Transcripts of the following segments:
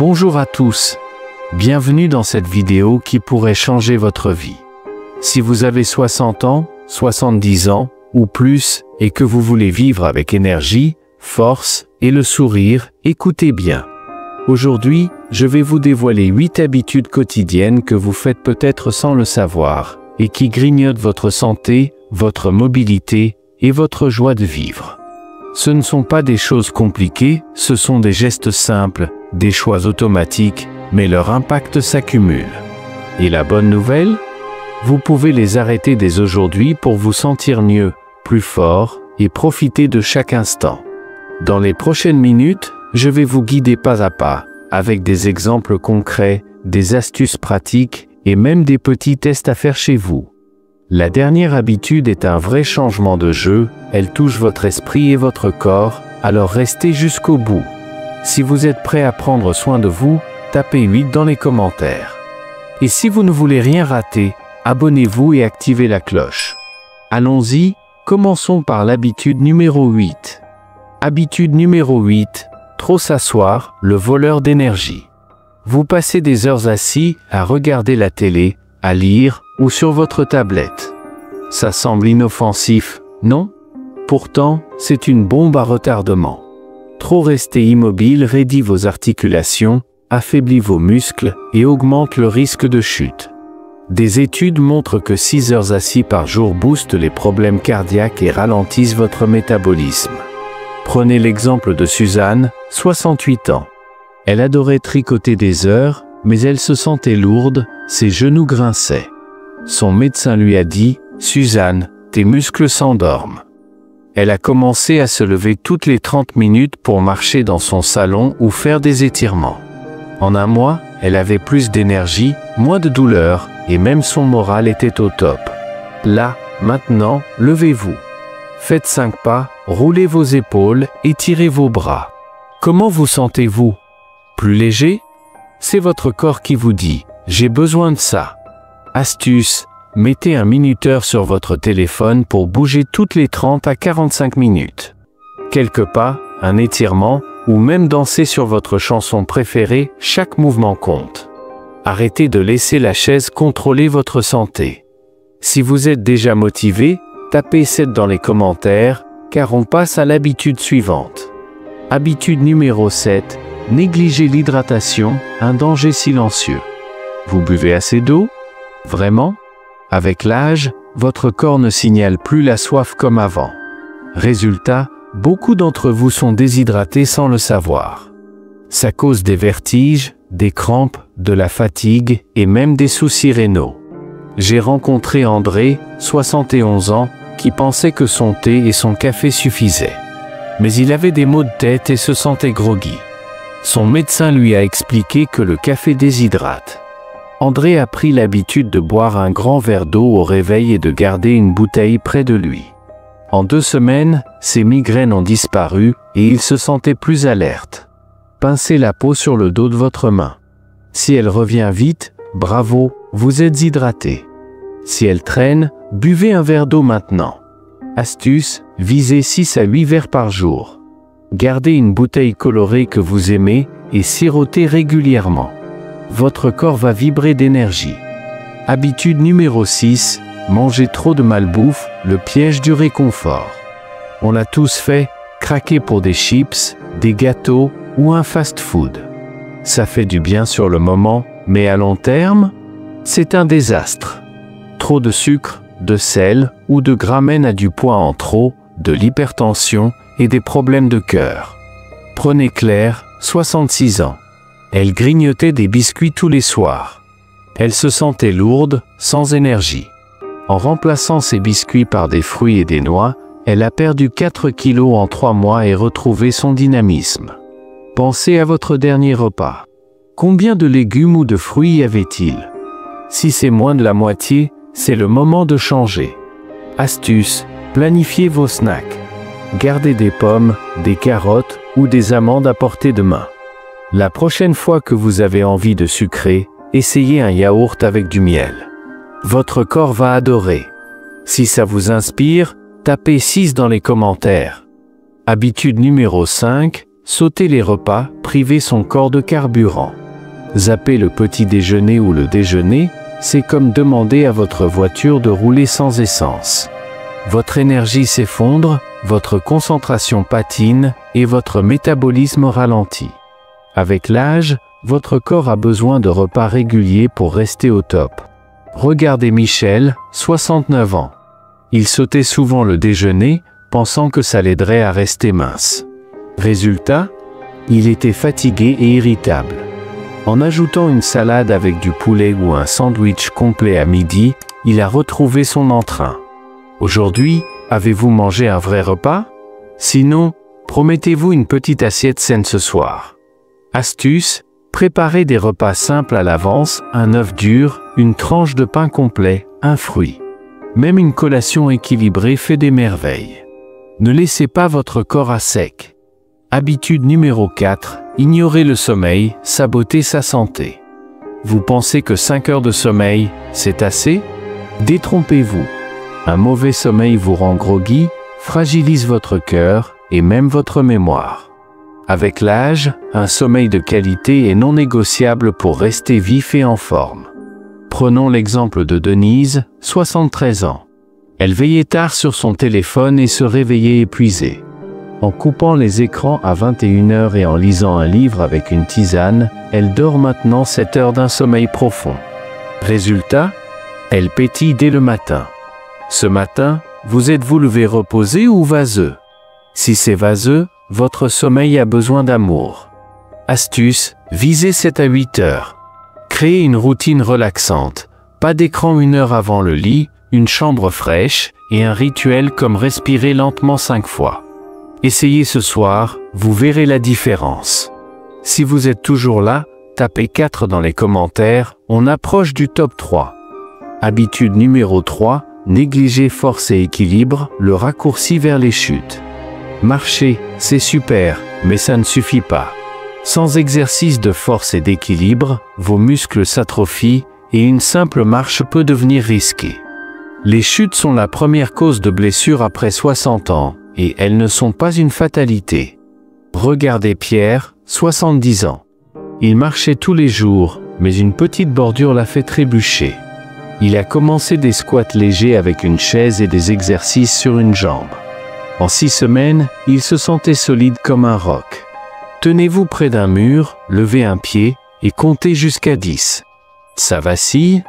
Bonjour à tous. Bienvenue dans cette vidéo qui pourrait changer votre vie. Si vous avez 60 ans, 70 ans ou plus et que vous voulez vivre avec énergie, force et le sourire, écoutez bien. Aujourd'hui, je vais vous dévoiler 8 habitudes quotidiennes que vous faites peut-être sans le savoir et qui grignotent votre santé, votre mobilité et votre joie de vivre. Ce ne sont pas des choses compliquées, ce sont des gestes simples, des choix automatiques, mais leur impact s'accumule. Et la bonne nouvelle? Vous pouvez les arrêter dès aujourd'hui pour vous sentir mieux, plus fort, et profiter de chaque instant. Dans les prochaines minutes, je vais vous guider pas à pas, avec des exemples concrets, des astuces pratiques, et même des petits tests à faire chez vous. La dernière habitude est un vrai changement de jeu, elle touche votre esprit et votre corps, alors restez jusqu'au bout. Si vous êtes prêt à prendre soin de vous, tapez 8 dans les commentaires. Et si vous ne voulez rien rater, abonnez-vous et activez la cloche. Allons-y, commençons par l'habitude numéro 8. Habitude numéro 8, trop s'asseoir, le voleur d'énergie. Vous passez des heures assis à regarder la télé, à lire ou sur votre tablette. Ça semble inoffensif, non? Pourtant, c'est une bombe à retardement. Trop rester immobile raidit vos articulations, affaiblit vos muscles et augmente le risque de chute. Des études montrent que 6 heures assis par jour boostent les problèmes cardiaques et ralentissent votre métabolisme. Prenez l'exemple de Suzanne, 68 ans. Elle adorait tricoter des heures, mais elle se sentait lourde, ses genoux grinçaient. Son médecin lui a dit « Suzanne, tes muscles s'endorment ». Elle a commencé à se lever toutes les 30 minutes pour marcher dans son salon ou faire des étirements. En un mois, elle avait plus d'énergie, moins de douleur, et même son moral était au top. Là, maintenant, levez-vous. Faites 5 pas, roulez vos épaules, étirez vos bras. Comment vous sentez-vous? Plus léger? C'est votre corps qui vous dit « J'ai besoin de ça ». Astuce, mettez un minuteur sur votre téléphone pour bouger toutes les 30 à 45 minutes. Quelques pas, un étirement, ou même danser sur votre chanson préférée, chaque mouvement compte. Arrêtez de laisser la chaise contrôler votre santé. Si vous êtes déjà motivé, tapez 7 dans les commentaires, car on passe à l'habitude suivante. Habitude numéro 7. Négligez l'hydratation, un danger silencieux. Vous buvez assez d'eau? Vraiment? Avec l'âge, votre corps ne signale plus la soif comme avant. Résultat, beaucoup d'entre vous sont déshydratés sans le savoir. Ça cause des vertiges, des crampes, de la fatigue et même des soucis rénaux. J'ai rencontré André, 71 ans, qui pensait que son thé et son café suffisaient. Mais il avait des maux de tête et se sentait groggy. Son médecin lui a expliqué que le café déshydrate. André a pris l'habitude de boire un grand verre d'eau au réveil et de garder une bouteille près de lui. En 2 semaines, ses migraines ont disparu et il se sentait plus alerte. Pincez la peau sur le dos de votre main. Si elle revient vite, bravo, vous êtes hydraté. Si elle traîne, buvez un verre d'eau maintenant. Astuce, visez 6 à 8 verres par jour. Gardez une bouteille colorée que vous aimez et sirotez régulièrement. Votre corps va vibrer d'énergie. Habitude numéro 6, manger trop de malbouffe, le piège du réconfort. On l'a tous fait, craquer pour des chips, des gâteaux ou un fast-food. Ça fait du bien sur le moment, mais à long terme, c'est un désastre. Trop de sucre, de sel ou de gras mène à du poids en trop, de l'hypertension et des problèmes de cœur. Prenez Claire, 66 ans. Elle grignotait des biscuits tous les soirs. Elle se sentait lourde, sans énergie. En remplaçant ses biscuits par des fruits et des noix, elle a perdu 4 kilos en 3 mois et retrouvé son dynamisme. Pensez à votre dernier repas. Combien de légumes ou de fruits y avait-il? Si c'est moins de la moitié, c'est le moment de changer. Astuce, planifiez vos snacks. Gardez des pommes, des carottes ou des amandes à portée de main. La prochaine fois que vous avez envie de sucrer, essayez un yaourt avec du miel. Votre corps va adorer. Si ça vous inspire, tapez 6 dans les commentaires. Habitude numéro 5, Sauter les repas, priver son corps de carburant. Zapper le petit déjeuner ou le déjeuner, c'est comme demander à votre voiture de rouler sans essence. Votre énergie s'effondre, votre concentration patine et votre métabolisme ralentit. Avec l'âge, votre corps a besoin de repas réguliers pour rester au top. Regardez Michel, 69 ans. Il sautait souvent le déjeuner, pensant que ça l'aiderait à rester mince. Résultat, il était fatigué et irritable. En ajoutant une salade avec du poulet ou un sandwich complet à midi, il a retrouvé son entrain. Aujourd'hui, avez-vous mangé un vrai repas? Sinon, promettez-vous une petite assiette saine ce soir. Astuce, préparez des repas simples à l'avance, un œuf dur, une tranche de pain complet, un fruit. Même une collation équilibrée fait des merveilles. Ne laissez pas votre corps à sec. Habitude numéro 4, ignorer le sommeil, saboter sa santé. Vous pensez que 5 heures de sommeil, c'est assez? Détrompez-vous. Un mauvais sommeil vous rend groggy, fragilise votre cœur et même votre mémoire. Avec l'âge, un sommeil de qualité est non négociable pour rester vif et en forme. Prenons l'exemple de Denise, 73 ans. Elle veillait tard sur son téléphone et se réveillait épuisée. En coupant les écrans à 21 h et en lisant un livre avec une tisane, elle dort maintenant 7 heures d'un sommeil profond. Résultat, elle pétille dès le matin. Ce matin, vous êtes-vous levé reposé ou vaseux? Si c'est vaseux, votre sommeil a besoin d'amour. Astuce, visez 7 à 8 heures. Créez une routine relaxante. Pas d'écran 1 heure avant le lit, une chambre fraîche et un rituel comme respirer lentement 5 fois. Essayez ce soir, vous verrez la différence. Si vous êtes toujours là, tapez 4 dans les commentaires, on approche du top 3. Habitude numéro 3, négliger force et équilibre, le raccourci vers les chutes. Marcher, c'est super, mais ça ne suffit pas. Sans exercice de force et d'équilibre, vos muscles s'atrophient et une simple marche peut devenir risquée. Les chutes sont la première cause de blessure après 60 ans, et elles ne sont pas une fatalité. Regardez Pierre, 70 ans. Il marchait tous les jours, mais une petite bordure l'a fait trébucher. Il a commencé des squats légers avec une chaise et des exercices sur une jambe. En 6 semaines, il se sentait solide comme un roc. Tenez-vous près d'un mur, levez un pied et comptez jusqu'à 10. Ça vacille?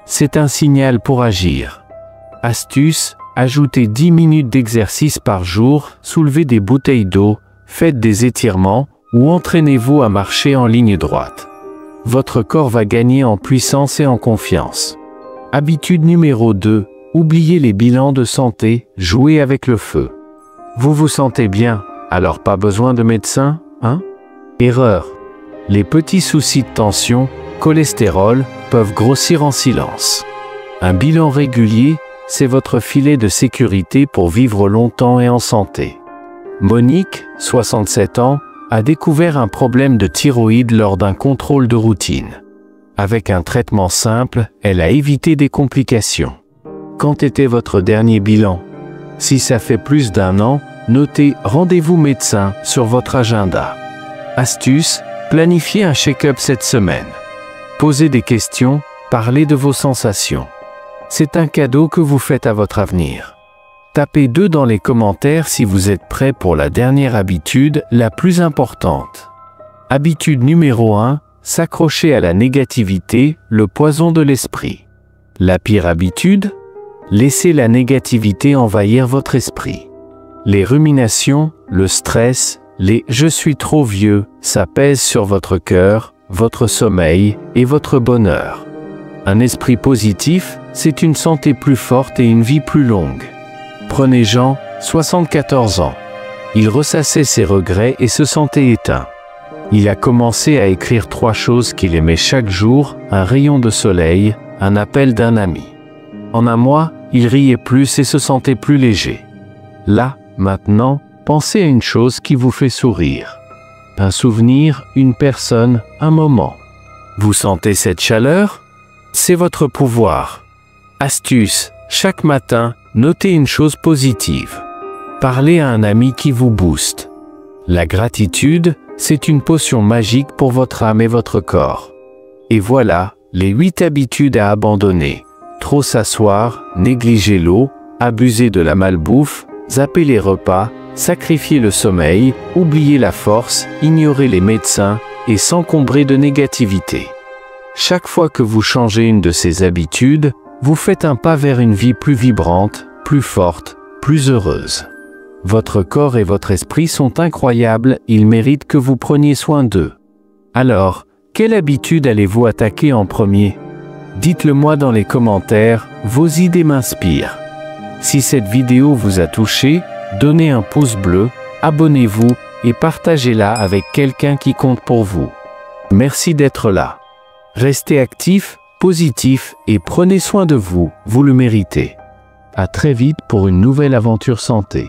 C'est un signal pour agir. Astuce, ajoutez 10 minutes d'exercice par jour, soulevez des bouteilles d'eau, faites des étirements ou entraînez-vous à marcher en ligne droite. Votre corps va gagner en puissance et en confiance. Habitude numéro 2, oubliez les bilans de santé, jouez avec le feu. Vous vous sentez bien, alors pas besoin de médecin, hein? Erreur. Les petits soucis de tension, cholestérol, peuvent grossir en silence. Un bilan régulier, c'est votre filet de sécurité pour vivre longtemps et en santé. Monique, 67 ans, a découvert un problème de thyroïde lors d'un contrôle de routine. Avec un traitement simple, elle a évité des complications. Quand était votre dernier bilan? Si ça fait plus d'1 an, notez « Rendez-vous médecin » sur votre agenda. Astuce, planifiez un check-up cette semaine. Posez des questions, parlez de vos sensations. C'est un cadeau que vous faites à votre avenir. Tapez 2 dans les commentaires si vous êtes prêt pour la dernière habitude, la plus importante. Habitude numéro 1, s'accrocher à la négativité, le poison de l'esprit. La pire habitude? Laissez la négativité envahir votre esprit. Les ruminations, le stress, les « je suis trop vieux », ça pèse sur votre cœur, votre sommeil et votre bonheur. Un esprit positif, c'est une santé plus forte et une vie plus longue. Prenez Jean, 74 ans. Il ressassait ses regrets et se sentait éteint. Il a commencé à écrire 3 choses qu'il aimait chaque jour, un rayon de soleil, un appel d'un ami. En un mois, il riait plus et se sentait plus léger. Là, maintenant, pensez à une chose qui vous fait sourire. Un souvenir, une personne, un moment. Vous sentez cette chaleur? C'est votre pouvoir. Astuce, chaque matin, notez une chose positive. Parlez à un ami qui vous booste. La gratitude, c'est une potion magique pour votre âme et votre corps. Et voilà, les 8 habitudes à abandonner. Trop s'asseoir, négliger l'eau, abuser de la malbouffe, zapper les repas, sacrifier le sommeil, oublier la force, ignorer les médecins et s'encombrer de négativité. Chaque fois que vous changez une de ces habitudes, vous faites un pas vers une vie plus vibrante, plus forte, plus heureuse. Votre corps et votre esprit sont incroyables, ils méritent que vous preniez soin d'eux. Alors, quelle habitude allez-vous attaquer en premier? Dites-le moi dans les commentaires, vos idées m'inspirent. Si cette vidéo vous a touché, donnez un pouce bleu, abonnez-vous et partagez-la avec quelqu'un qui compte pour vous. Merci d'être là. Restez actifs, positifs et prenez soin de vous, vous le méritez. À très vite pour une nouvelle aventure santé.